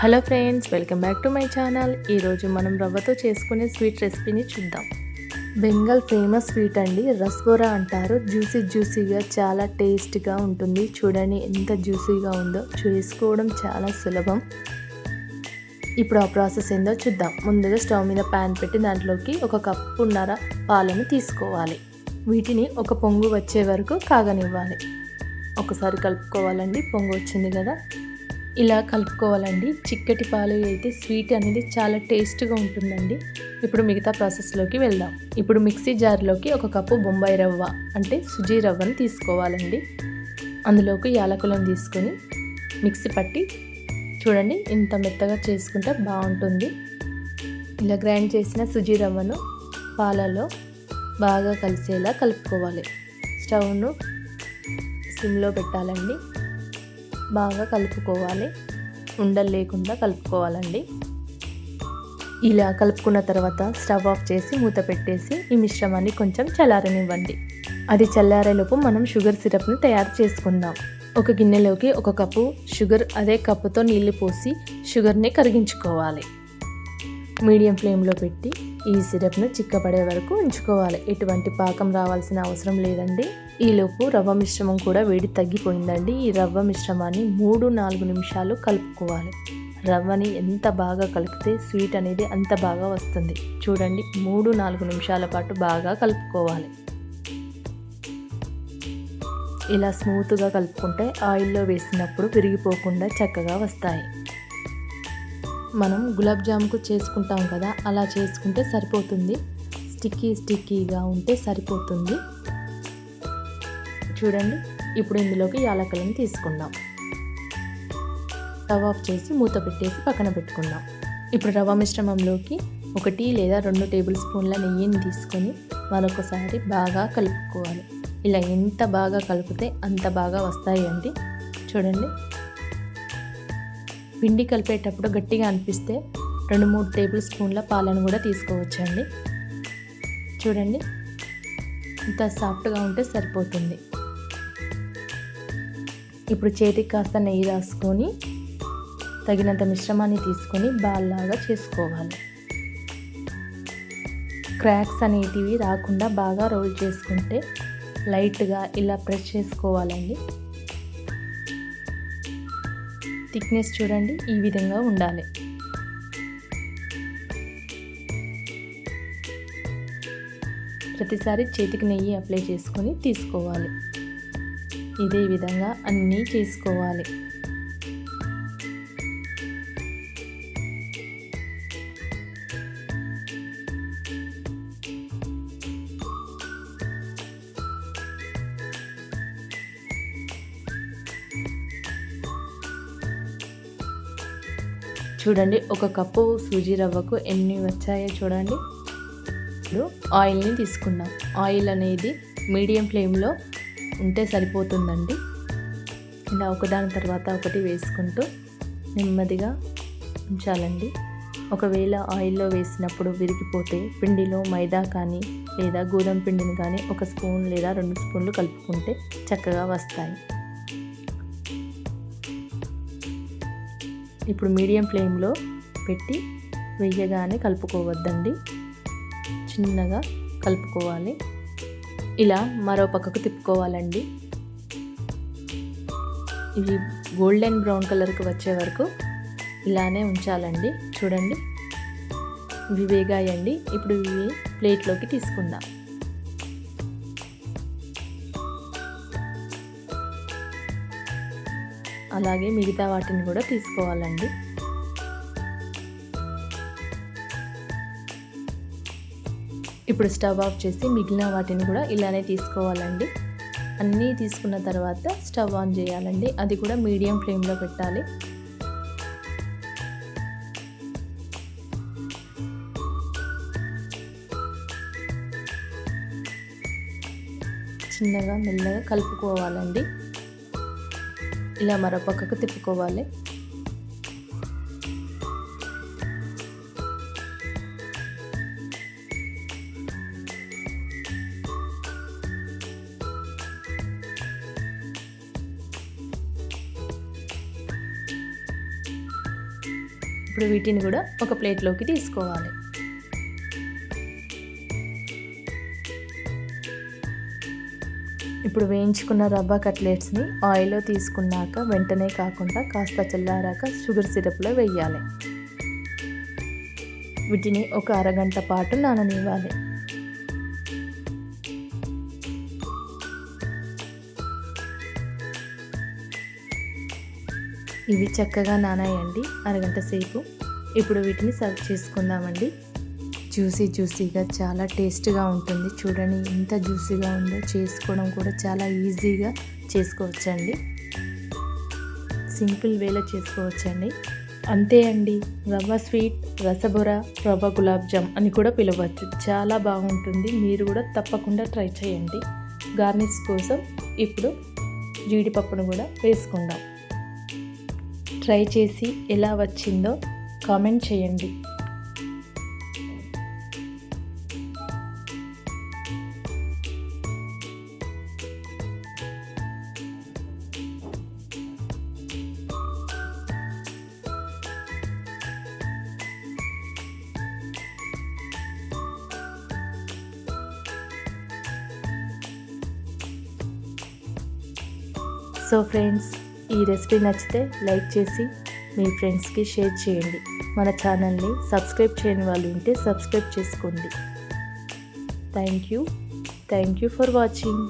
Hello friends, welcome back to my channel. ఈరోజు మనం రవ్వతో చేసుకునే స్వీట్ రెసిపీని చూద్దాం. బెంగాల్ ఫేమస్ స్వీట్ అండి, రస్బోరా అంటారు. జ్యూసీగా చాలా టేస్ట్గా ఉంటుంది. చూడండి ఎంత జ్యూసీగా ఉందో. చేసుకోవడం చాలా సులభం. ఇప్పుడు ఆ ప్రాసెస్ ఏందో చూద్దాం. ముందుగా స్టవ్ మీద ప్యాన్ పెట్టి దాంట్లోకి 1 కప్పున్నర పాలను తీసుకోవాలి. వీటిని ఒక పొంగు వచ్చే వరకు కాగనివ్వాలి. ఒకసారి కలుపుకోవాలండి. పొంగు వచ్చింది కదా, ఇలా కలుపుకోవాలండి. చిక్కటి పాలు అయితే స్వీట్ అనేది చాలా టేస్ట్గా ఉంటుందండి. ఇప్పుడు మిగతా ప్రాసెస్లోకి వెళ్దాం. ఇప్పుడు మిక్సీ జార్లోకి 1 కప్పు బొంబాయి రవ్వ అంటే సుజీ రవ్వను తీసుకోవాలండి. అందులోకి యాలకులను తీసుకొని మిక్సీ పట్టి చూడండి ఇంత మెత్తగా చేసుకుంటే బాగుంటుంది. ఇలా గ్రైండ్ చేసిన సుజీ రవ్వను పాలలో బాగా కలిసేలా కలుపుకోవాలి. స్టవ్ను సిమ్లో పెట్టాలండి. బాగా కలుపుకోవాలి. ఉండలు లేకుండా కలుపుకోవాలండి. ఇలా కలుపుకున్న తర్వాత స్టవ్ ఆఫ్ చేసి మూత పెట్టేసి ఈ మిశ్రమాన్ని కొంచెం చల్లారనివ్వండి. అది చల్లారేలోపు మనం షుగర్ సిరప్ని తయారు చేసుకుందాం. ఒక గిన్నెలోకి 1 కప్పు షుగర్, అదే కప్పుతో నీళ్లు పోసి షుగర్ని కరిగించుకోవాలి. మీడియం ఫ్లేమ్లో పెట్టి ఈ సిరప్ను చిక్కపడే వరకు ఉంచుకోవాలి. ఎటువంటి పాకం రావాల్సిన అవసరం లేదండి. ఈలోపు రవ్వ మిశ్రమం కూడా వేడి తగ్గిపోయిందండి. ఈ రవ్వ మిశ్రమాన్ని 3-4 నిమిషాలు కలుపుకోవాలి. రవ్వని ఎంత బాగా కలిపితే స్వీట్ అనేది అంత బాగా వస్తుంది. చూడండి 3-4 నిమిషాల పాటు బాగా కలుపుకోవాలి. ఇలా స్మూత్గా కలుపుకుంటే ఆయిల్లో వేసినప్పుడు విరిగిపోకుండా చక్కగా వస్తాయి. మనం గులాబ్ జాముకు చేసుకుంటాం కదా, అలా చేసుకుంటే సరిపోతుంది. స్టిక్కీగా ఉంటే సరిపోతుంది. చూడండి ఇప్పుడు ఇందులోకి యాలకులను తీసుకుందాం. స్టవ్ ఆఫ్ చేసి మూత పెట్టేసి పక్కన పెట్టుకుందాం. ఇప్పుడు రవ్వ మిశ్రమంలోకి 1 లేదా 2 టేబుల్ స్పూన్ల నెయ్యిని తీసుకొని మరొకసారి బాగా కలుపుకోవాలి. ఇలా ఎంత బాగా కలిపితే అంత బాగా వస్తాయి అండి. చూడండి పిండి కలిపేటప్పుడు గట్టిగా అనిపిస్తే 2-3 టేబుల్ స్పూన్ల పాలను కూడా తీసుకోవచ్చండి. చూడండి ఇంత సాఫ్ట్గా ఉంటే సరిపోతుంది. ఇప్పుడు చేతికి కాస్త నెయ్యి రాసుకొని తగినంత మిశ్రమాన్ని తీసుకొని బాల్లాగా చేసుకోవాలి. క్రాక్స్ అనేటివి రాకుండా బాగా రోల్ చేసుకుంటే లైట్గా ఇలా ప్రెస్ చేసుకోవాలండి. థిక్నెస్ చూడండి ఈ విధంగా ఉండాలి. ప్రతిసారి చేతికి నెయ్యి అప్లై చేసుకొని తీసుకోవాలి. ఇదే విధంగా అన్నీ చేసుకోవాలి. చూడండి 1 కప్పు సూజీ రవ్వకు ఎన్ని వచ్చాయో చూడండి. ఇప్పుడు ఆయిల్ని తీసుకుందాం. ఆయిల్ అనేది మీడియం ఫ్లేమ్లో ఉంటే సరిపోతుందండి. ఇలా ఒకదాని తర్వాత ఒకటి వేసుకుంటూ నెమ్మదిగా ఉంచాలండి. ఒకవేళ ఆయిల్లో వేసినప్పుడు విరిగిపోతే పిండిలో మైదా కానీ లేదా గోధుమ పిండిని కానీ 1 స్పూన్ లేదా 2 స్పూన్లు కలుపుకుంటే చక్కగా వస్తాయి. ఇప్పుడు మీడియం ఫ్లేమ్లో పెట్టి వేయగానే కలుపుకోవద్దండి, చిన్నగా కలుపుకోవాలి. ఇలా మరో పక్కకు తిప్పుకోవాలండి. ఇవి గోల్డెన్ బ్రౌన్ కలర్కి వచ్చే వరకు ఇలానే ఉంచాలండి. చూడండి ఇవి వేగాయండి. ఇప్పుడు ఇవి ప్లేట్లోకి తీసుకుందాం. అలాగే మిగతా వాటిని కూడా తీసుకోవాలండి. ఇప్పుడు స్టవ్ ఆఫ్ చేసి మిగిలిన వాటిని కూడా ఇలానే తీసుకోవాలండి. అన్నీ తీసుకున్న తర్వాత స్టవ్ ఆన్ చేయాలండి. అది కూడా మీడియం ఫ్లేమ్లో పెట్టాలి. చిన్నగా మెల్లగా కలుపుకోవాలండి. ఇలా మరో పక్కకు తిప్పుకోవాలి. ఇప్పుడు వీటిని కూడా ఒక ప్లేట్లోకి తీసుకోవాలి. ఇప్పుడు వేయించుకున్న రవ్వ కట్లెట్స్ని ఆయిల్లో తీసుకున్నాక వెంటనే కాకుండా కాస్త చల్లారాక షుగర్ సిరప్లో వేయాలి. వీటిని ఒక అరగంట పాటు నాననివ్వాలి. ఇవి చక్కగా నానాయండి అరగంట సేపు. ఇప్పుడు వీటిని సర్వ్ చేసుకుందామండి. జ్యూసీగా చాలా టేస్ట్గా ఉంటుంది. చూడండి ఎంత జ్యూసీగా ఉందో. చేసుకోవడం కూడా చాలా ఈజీగా చేసుకోవచ్చండి. సింపుల్ వేలో చేసుకోవచ్చండి. అంతే అండి, రవ్వ స్వీట్, రసబొర, రవ్వ గులాబ్ జామ్ అని కూడా పిలవచ్చు. చాలా బాగుంటుంది. మీరు కూడా తప్పకుండా ట్రై చేయండి. గార్నిష్ కోసం ఇప్పుడు జీడిపప్పును కూడా వేసుకుందాం. ట్రై చేసి ఎలా వచ్చిందో కామెంట్ చేయండి. సో ఫ్రెండ్స్, ఈ రెసిపీ నచ్చితే లైక్ చేసి మీ ఫ్రెండ్స్కి షేర్ చేయండి. మన ఛానల్ని సబ్స్క్రైబ్ చేయని వాళ్ళు ఉంటే సబ్స్క్రైబ్ చేసుకోండి. Thank you for watching.